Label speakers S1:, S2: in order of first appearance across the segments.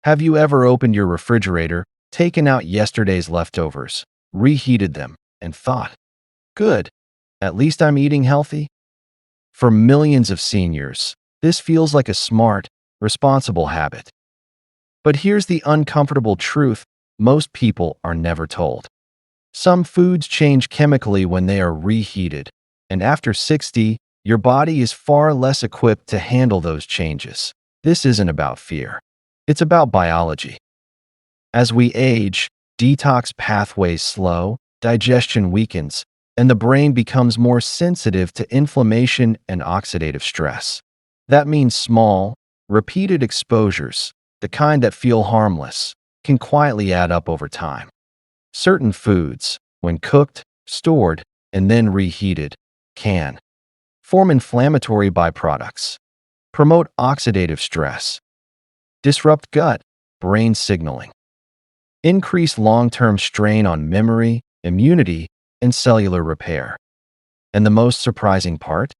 S1: Have you ever opened your refrigerator, taken out yesterday's leftovers, reheated them, and thought, good, at least I'm eating healthy? For millions of seniors, this feels like a smart, responsible habit. But here's the uncomfortable truth most people are never told. Some foods change chemically when they are reheated, and after 60, your body is far less equipped to handle those changes. This isn't about fear. It's about biology. As we age, detox pathways slow, digestion weakens, and the brain becomes more sensitive to inflammation and oxidative stress. That means small, repeated exposures, the kind that feel harmless, can quietly add up over time. Certain foods, when cooked, stored, and then reheated, can form inflammatory byproducts, promote oxidative stress, disrupt gut, brain signaling, increase long-term strain on memory, immunity, and cellular repair. And the most surprising part?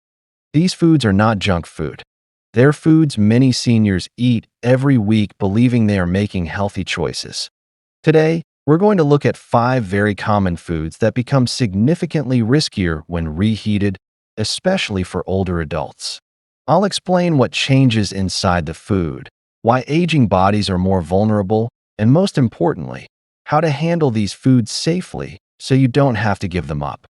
S1: These foods are not junk food. They're foods many seniors eat every week believing they are making healthy choices. Today, we're going to look at 5 very common foods that become significantly riskier when reheated, especially for older adults. I'll explain what changes inside the food, why aging bodies are more vulnerable, and most importantly, how to handle these foods safely so you don't have to give them up.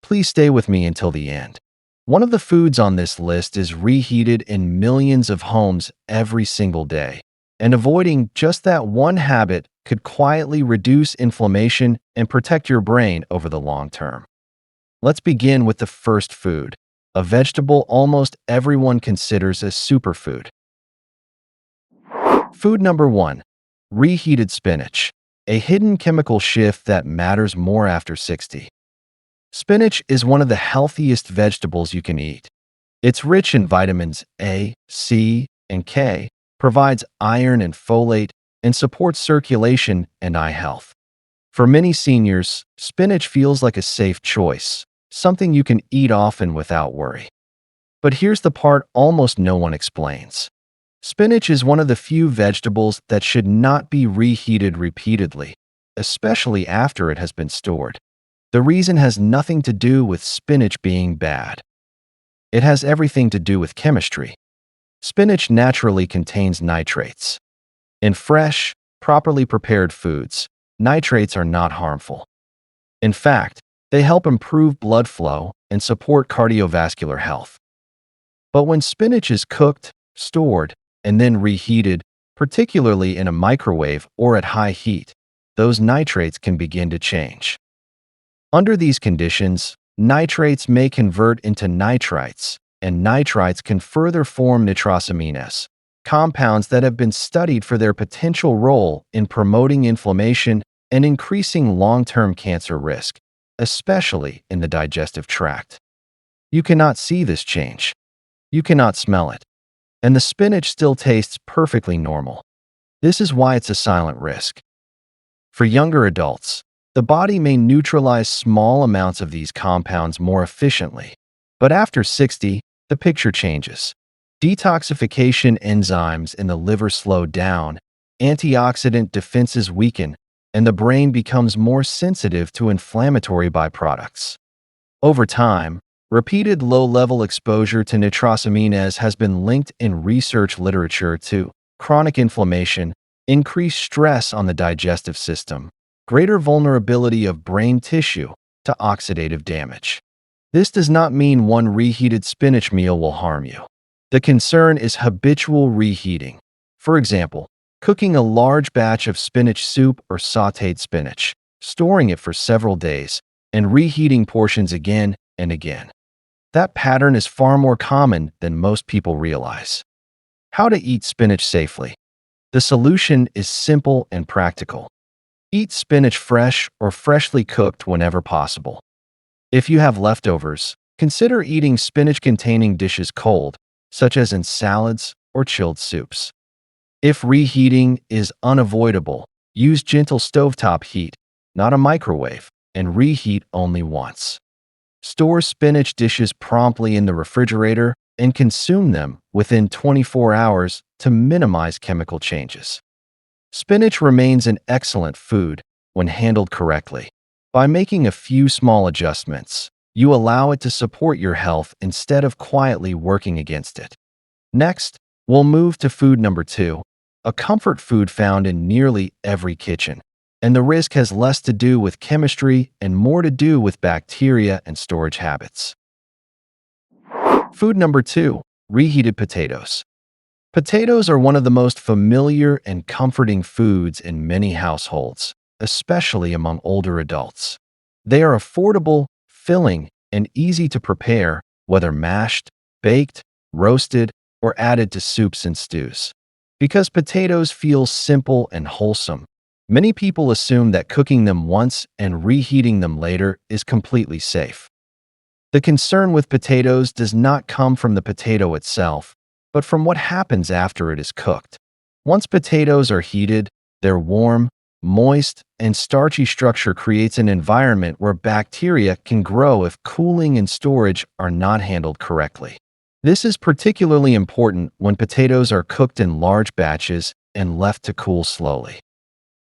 S1: Please stay with me until the end. One of the foods on this list is reheated in millions of homes every single day, and avoiding just that one habit could quietly reduce inflammation and protect your brain over the long term. Let's begin with the first food, a vegetable almost everyone considers a superfood. Food number 1, reheated spinach, a hidden chemical shift that matters more after 60. Spinach is one of the healthiest vegetables you can eat. It's rich in vitamins A, C, and K, provides iron and folate, and supports circulation and eye health. For many seniors, spinach feels like a safe choice, something you can eat often without worry. But here's the part almost no one explains. Spinach is one of the few vegetables that should not be reheated repeatedly, especially after it has been stored. The reason has nothing to do with spinach being bad. It has everything to do with chemistry. Spinach naturally contains nitrates. In fresh, properly prepared foods, nitrates are not harmful. In fact, they help improve blood flow and support cardiovascular health. But when spinach is cooked, stored, and then reheated, particularly in a microwave or at high heat, those nitrates can begin to change. Under these conditions, nitrates may convert into nitrites, and nitrites can further form nitrosamines, compounds that have been studied for their potential role in promoting inflammation and increasing long-term cancer risk, especially in the digestive tract. You cannot see this change. You cannot smell it. And the spinach still tastes perfectly normal. This is why it's a silent risk. For younger adults, the body may neutralize small amounts of these compounds more efficiently. But after 60, the picture changes. Detoxification enzymes in the liver slow down, antioxidant defenses weaken, and the brain becomes more sensitive to inflammatory byproducts. Over time, repeated low-level exposure to nitrosamines has been linked in research literature to chronic inflammation, increased stress on the digestive system, greater vulnerability of brain tissue to oxidative damage. This does not mean one reheated spinach meal will harm you. The concern is habitual reheating. For example, cooking a large batch of spinach soup or sautéed spinach, storing it for several days, and reheating portions again and again. That pattern is far more common than most people realize. How to eat spinach safely? The solution is simple and practical. Eat spinach fresh or freshly cooked whenever possible. If you have leftovers, consider eating spinach-containing dishes cold, such as in salads or chilled soups. If reheating is unavoidable, use gentle stovetop heat, not a microwave, and reheat only once. Store spinach dishes promptly in the refrigerator and consume them within 24 hours to minimize chemical changes. Spinach remains an excellent food when handled correctly. By making a few small adjustments, you allow it to support your health instead of quietly working against it. Next, we'll move to food number 2, a comfort food found in nearly every kitchen. And the risk has less to do with chemistry and more to do with bacteria and storage habits. Food number 2, reheated potatoes. Potatoes are one of the most familiar and comforting foods in many households, especially among older adults. They are affordable, filling, and easy to prepare, whether mashed, baked, roasted, or added to soups and stews. Because potatoes feel simple and wholesome, many people assume that cooking them once and reheating them later is completely safe. The concern with potatoes does not come from the potato itself, but from what happens after it is cooked. Once potatoes are heated, their warm, moist, and starchy structure creates an environment where bacteria can grow if cooling and storage are not handled correctly. This is particularly important when potatoes are cooked in large batches and left to cool slowly.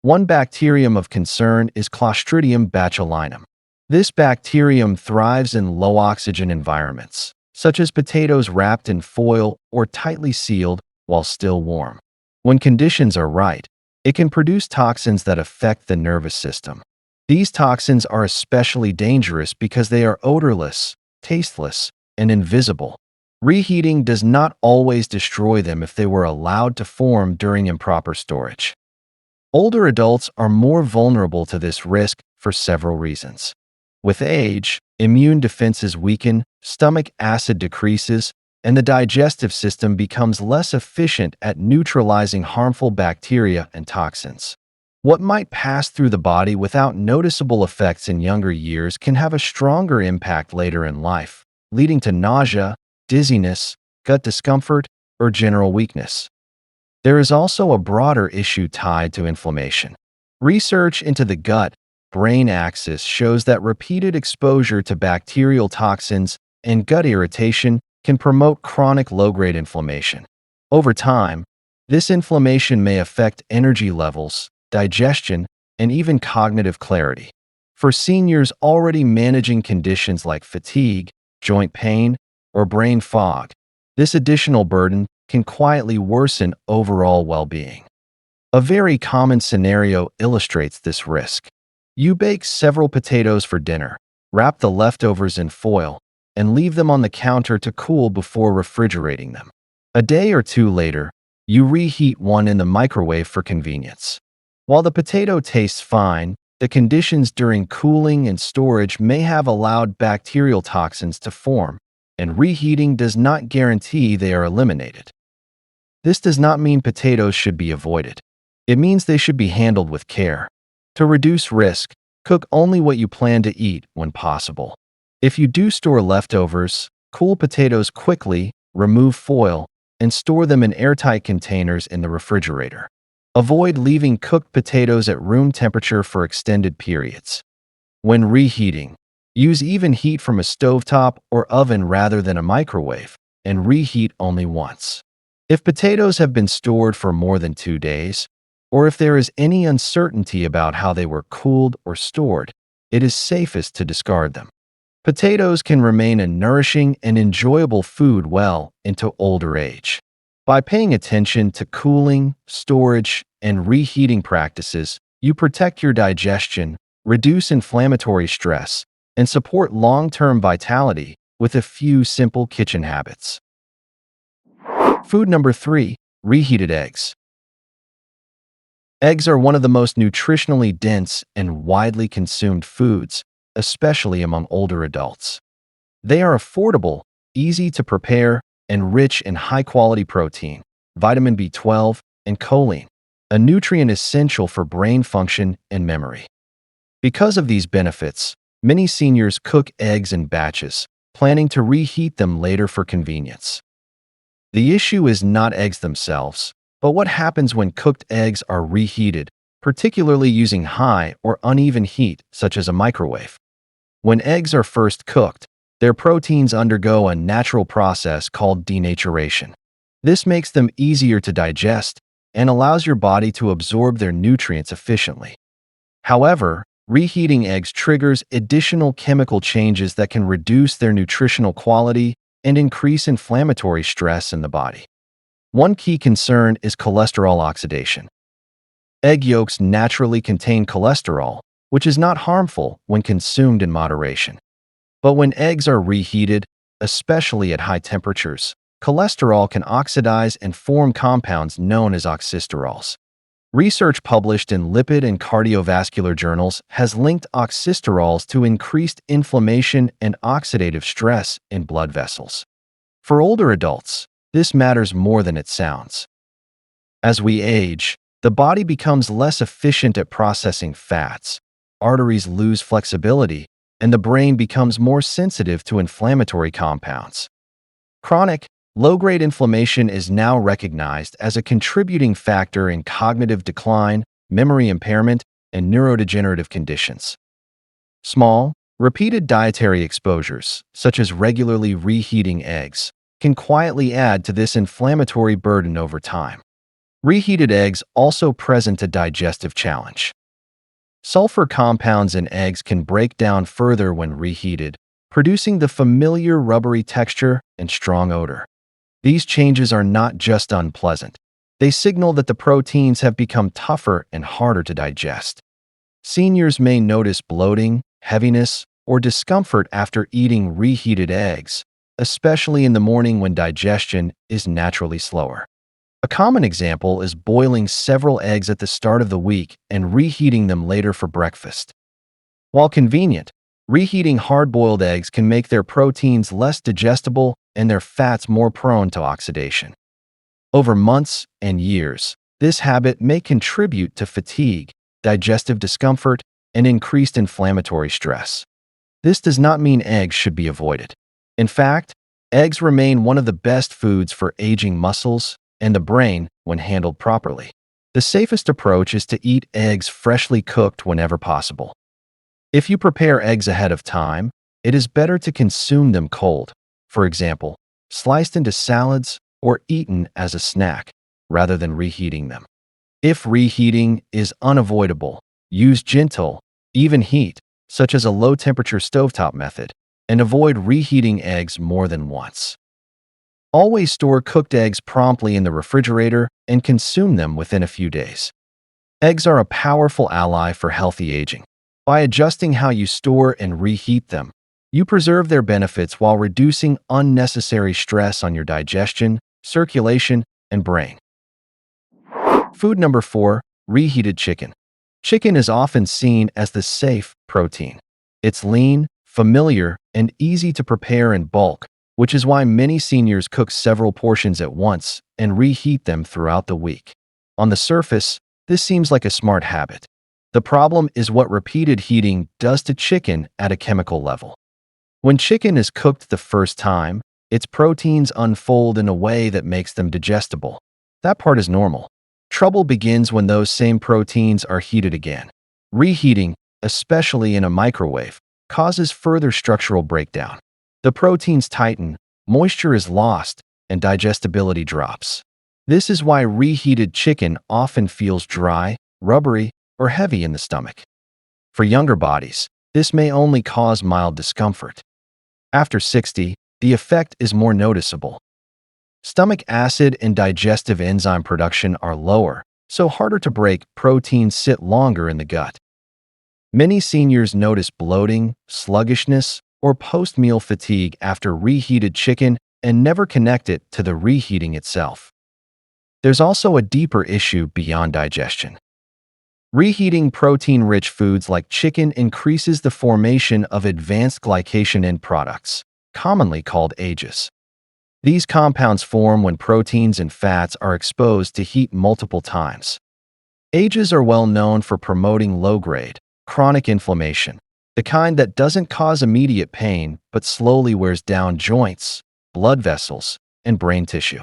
S1: One bacterium of concern is Clostridium botulinum. This bacterium thrives in low-oxygen environments, such as potatoes wrapped in foil or tightly sealed while still warm. When conditions are right, it can produce toxins that affect the nervous system. These toxins are especially dangerous because they are odorless, tasteless, and invisible. Reheating does not always destroy them if they were allowed to form during improper storage. Older adults are more vulnerable to this risk for several reasons. With age, immune defenses weaken, stomach acid decreases, and the digestive system becomes less efficient at neutralizing harmful bacteria and toxins. What might pass through the body without noticeable effects in younger years can have a stronger impact later in life, leading to nausea, dizziness, gut discomfort, or general weakness. There is also a broader issue tied to inflammation. Research into the gut-brain axis shows that repeated exposure to bacterial toxins and gut irritation can promote chronic low-grade inflammation. Over time, this inflammation may affect energy levels, digestion, and even cognitive clarity. For seniors already managing conditions like fatigue, joint pain, or brain fog, this additional burden can quietly worsen overall well-being. A very common scenario illustrates this risk. You bake several potatoes for dinner, wrap the leftovers in foil, and leave them on the counter to cool before refrigerating them. A day or two later, you reheat one in the microwave for convenience. While the potato tastes fine, the conditions during cooling and storage may have allowed bacterial toxins to form, and reheating does not guarantee they are eliminated. This does not mean potatoes should be avoided. It means they should be handled with care. To reduce risk, cook only what you plan to eat when possible. If you do store leftovers, cool potatoes quickly, remove foil, and store them in airtight containers in the refrigerator. Avoid leaving cooked potatoes at room temperature for extended periods. When reheating, use even heat from a stovetop or oven rather than a microwave, and reheat only once. If potatoes have been stored for more than 2 days, or if there is any uncertainty about how they were cooled or stored, it is safest to discard them. Potatoes can remain a nourishing and enjoyable food well into older age. By paying attention to cooling, storage, and reheating practices, you protect your digestion, reduce inflammatory stress, and support long-term vitality with a few simple kitchen habits. Food number 3, reheated eggs. Eggs are one of the most nutritionally dense and widely consumed foods, especially among older adults. They are affordable, easy to prepare, and rich in high-quality protein, vitamin B12, and choline, a nutrient essential for brain function and memory. Because of these benefits, many seniors cook eggs in batches, planning to reheat them later for convenience. The issue is not eggs themselves, but what happens when cooked eggs are reheated, particularly using high or uneven heat, such as a microwave. When eggs are first cooked, their proteins undergo a natural process called denaturation. This makes them easier to digest and allows your body to absorb their nutrients efficiently. However, reheating eggs triggers additional chemical changes that can reduce their nutritional quality and increase inflammatory stress in the body. One key concern is cholesterol oxidation. Egg yolks naturally contain cholesterol, which is not harmful when consumed in moderation. But when eggs are reheated, especially at high temperatures, cholesterol can oxidize and form compounds known as oxysterols. Research published in lipid and cardiovascular journals has linked oxysterols to increased inflammation and oxidative stress in blood vessels. For older adults, this matters more than it sounds. As we age, the body becomes less efficient at processing fats, arteries lose flexibility, and the brain becomes more sensitive to inflammatory compounds. Chronic, low-grade inflammation is now recognized as a contributing factor in cognitive decline, memory impairment, and neurodegenerative conditions. Small, repeated dietary exposures, such as regularly reheating eggs, can quietly add to this inflammatory burden over time. Reheated eggs also present a digestive challenge. Sulfur compounds in eggs can break down further when reheated, producing the familiar rubbery texture and strong odor. These changes are not just unpleasant. They signal that the proteins have become tougher and harder to digest. Seniors may notice bloating, heaviness, or discomfort after eating reheated eggs, especially in the morning when digestion is naturally slower. A common example is boiling several eggs at the start of the week and reheating them later for breakfast. While convenient, reheating hard-boiled eggs can make their proteins less digestible and their fats more prone to oxidation. Over months and years, this habit may contribute to fatigue, digestive discomfort, and increased inflammatory stress. This does not mean eggs should be avoided. In fact, eggs remain one of the best foods for aging muscles and the brain when handled properly. The safest approach is to eat eggs freshly cooked whenever possible. If you prepare eggs ahead of time, it is better to consume them cold, for example, sliced into salads or eaten as a snack, rather than reheating them. If reheating is unavoidable, use gentle, even heat, such as a low-temperature stovetop method, and avoid reheating eggs more than once. Always store cooked eggs promptly in the refrigerator and consume them within a few days. Eggs are a powerful ally for healthy aging. By adjusting how you store and reheat them, you preserve their benefits while reducing unnecessary stress on your digestion, circulation, and brain. Food number 4, reheated chicken. Chicken is often seen as the safe protein. It's lean, familiar, and easy to prepare in bulk, which is why many seniors cook several portions at once and reheat them throughout the week. On the surface, this seems like a smart habit. The problem is what repeated heating does to chicken at a chemical level. When chicken is cooked the first time, its proteins unfold in a way that makes them digestible. That part is normal. Trouble begins when those same proteins are heated again. Reheating, especially in a microwave, causes further structural breakdown. The proteins tighten, moisture is lost, and digestibility drops. This is why reheated chicken often feels dry, rubbery, or heavy in the stomach. For younger bodies, this may only cause mild discomfort. After 60, the effect is more noticeable. Stomach acid and digestive enzyme production are lower, so harder to break, proteins sit longer in the gut. Many seniors notice bloating, sluggishness, or post-meal fatigue after reheated chicken and never connect it to the reheating itself. There's also a deeper issue beyond digestion. Reheating protein-rich foods like chicken increases the formation of advanced glycation end products, commonly called AGEs. These compounds form when proteins and fats are exposed to heat multiple times. AGEs are well known for promoting low-grade, chronic inflammation, the kind that doesn't cause immediate pain but slowly wears down joints, blood vessels, and brain tissue.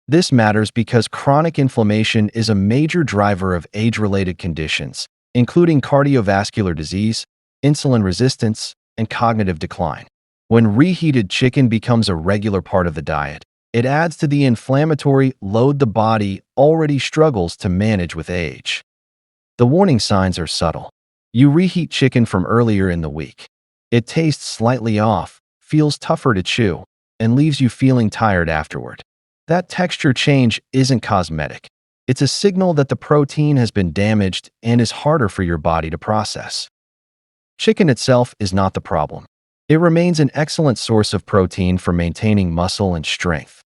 S1: This matters because chronic inflammation is a major driver of age-related conditions, including cardiovascular disease, insulin resistance, and cognitive decline. When reheated chicken becomes a regular part of the diet, It adds to the inflammatory load the body already struggles to manage with age. The warning signs are subtle. You reheat chicken from earlier in the week. It tastes slightly off, feels tougher to chew, and leaves you feeling tired afterward. That texture change isn't cosmetic. It's a signal that the protein has been damaged and is harder for your body to process. Chicken itself is not the problem. It remains an excellent source of protein for maintaining muscle and strength.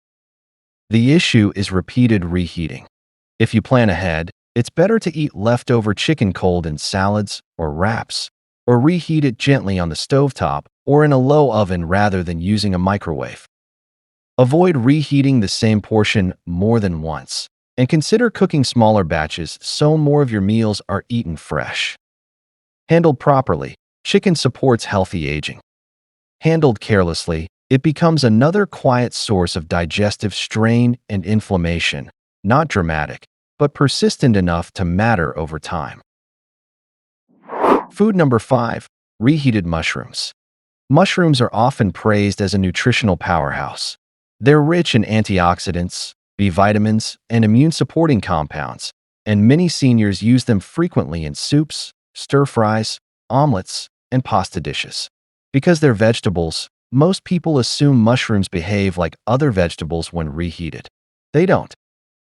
S1: The issue is repeated reheating. If you plan ahead, it's better to eat leftover chicken cold in salads or wraps, or reheat it gently on the stovetop or in a low oven rather than using a microwave. Avoid reheating the same portion more than once, and consider cooking smaller batches so more of your meals are eaten fresh. Handled properly, chicken supports healthy aging. Handled carelessly, it becomes another quiet source of digestive strain and inflammation, not dramatic, but persistent enough to matter over time. Food number 5. Reheated mushrooms. Mushrooms are often praised as a nutritional powerhouse. They're rich in antioxidants, B vitamins, and immune-supporting compounds, and many seniors use them frequently in soups, stir-fries, omelets, and pasta dishes. Because they're vegetables, most people assume mushrooms behave like other vegetables when reheated. They don't.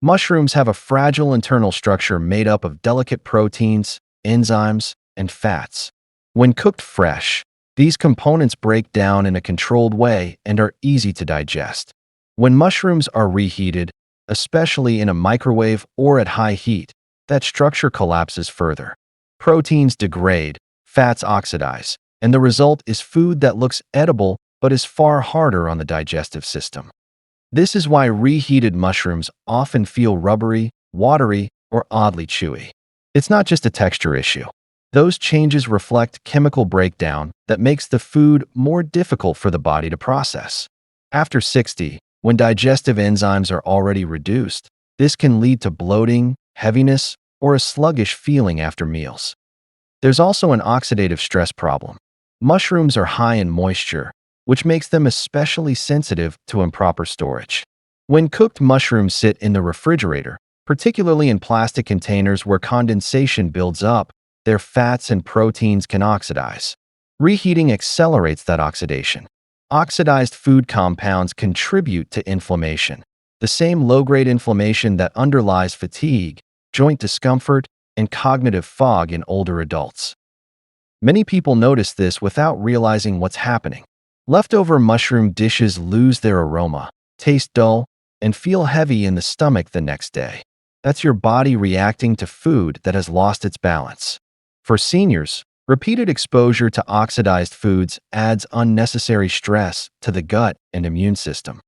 S1: Mushrooms have a fragile internal structure made up of delicate proteins, enzymes, and fats. When cooked fresh, these components break down in a controlled way and are easy to digest. When mushrooms are reheated, especially in a microwave or at high heat, that structure collapses further. Proteins degrade, fats oxidize, and the result is food that looks edible but is far harder on the digestive system. This is why reheated mushrooms often feel rubbery, watery, or oddly chewy. It's not just a texture issue. Those changes reflect chemical breakdown that makes the food more difficult for the body to process. After 60, when digestive enzymes are already reduced, this can lead to bloating, heaviness, or a sluggish feeling after meals. There's also an oxidative stress problem. Mushrooms are high in moisture, which makes them especially sensitive to improper storage. When cooked mushrooms sit in the refrigerator, particularly in plastic containers where condensation builds up, their fats and proteins can oxidize. Reheating accelerates that oxidation. Oxidized food compounds contribute to inflammation, the same low-grade inflammation that underlies fatigue, joint discomfort, and cognitive fog in older adults. Many people notice this without realizing what's happening. Leftover mushroom dishes lose their aroma, taste dull, and feel heavy in the stomach the next day. That's your body reacting to food that has lost its balance. For seniors, repeated exposure to oxidized foods adds unnecessary stress to the gut and immune system.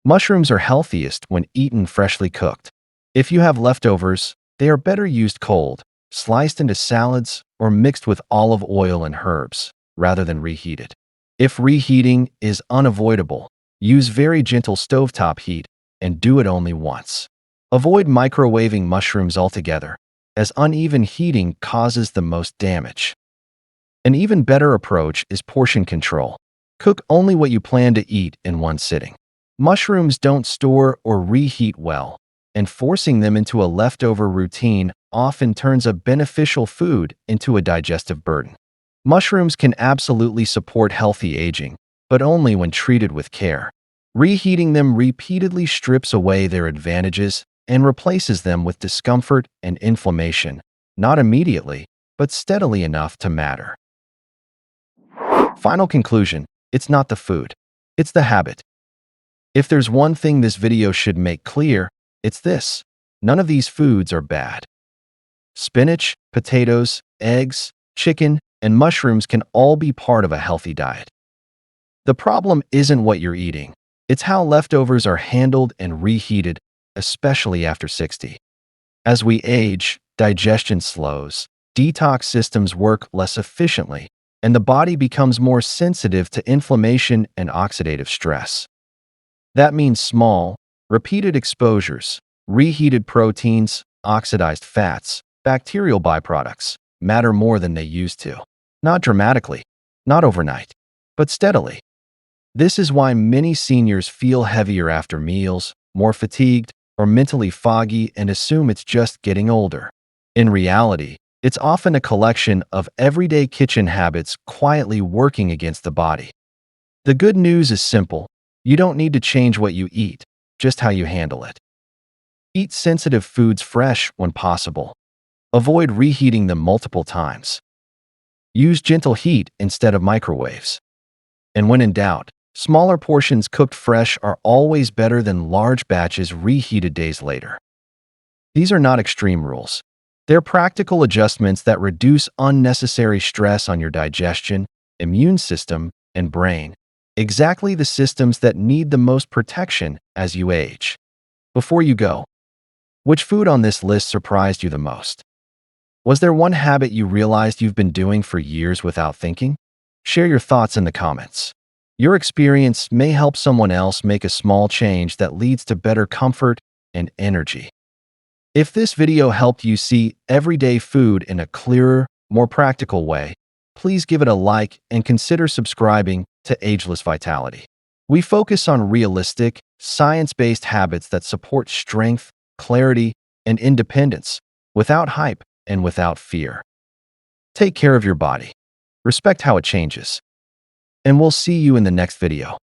S1: Mushrooms are healthiest when eaten freshly cooked. If you have leftovers, they are better used cold, sliced into salads, or mixed with olive oil and herbs, rather than reheated. If reheating is unavoidable, use very gentle stovetop heat and do it only once. Avoid microwaving mushrooms altogether, as uneven heating causes the most damage. An even better approach is portion control. Cook only what you plan to eat in one sitting. Mushrooms don't store or reheat well, and forcing them into a leftover routine often turns a beneficial food into a digestive burden. Mushrooms can absolutely support healthy aging, but only when treated with care. Reheating them repeatedly strips away their advantages and replaces them with discomfort and inflammation, not immediately, but steadily enough to matter. Final conclusion, it's not the food, it's the habit. If there's one thing this video should make clear, it's this: none of these foods are bad. Spinach, potatoes, eggs, chicken, and mushrooms can all be part of a healthy diet. The problem isn't what you're eating, it's how leftovers are handled and reheated, especially after 60. As we age, digestion slows, detox systems work less efficiently, and the body becomes more sensitive to inflammation and oxidative stress. That means small, repeated exposures, reheated proteins, oxidized fats, bacterial byproducts matter more than they used to. Not dramatically, not overnight, but steadily. This is why many seniors feel heavier after meals, more fatigued, or mentally foggy and assume it's just getting older. In reality, it's often a collection of everyday kitchen habits quietly working against the body. The good news is simple. You don't need to change what you eat, just how you handle it. Eat sensitive foods fresh when possible. Avoid reheating them multiple times. Use gentle heat instead of microwaves. And when in doubt, smaller portions cooked fresh are always better than large batches reheated days later. These are not extreme rules. They're practical adjustments that reduce unnecessary stress on your digestion, immune system, and brain, exactly the systems that need the most protection as you age. Before you go, which food on this list surprised you the most? Was there one habit you realized you've been doing for years without thinking? Share your thoughts in the comments. Your experience may help someone else make a small change that leads to better comfort and energy. If this video helped you see everyday food in a clearer, more practical way, please give it a like and consider subscribing to Ageless Vitality. We focus on realistic, science-based habits that support strength, clarity, and independence without hype and without fear. Take care of your body. Respect how it changes. And we'll see you in the next video.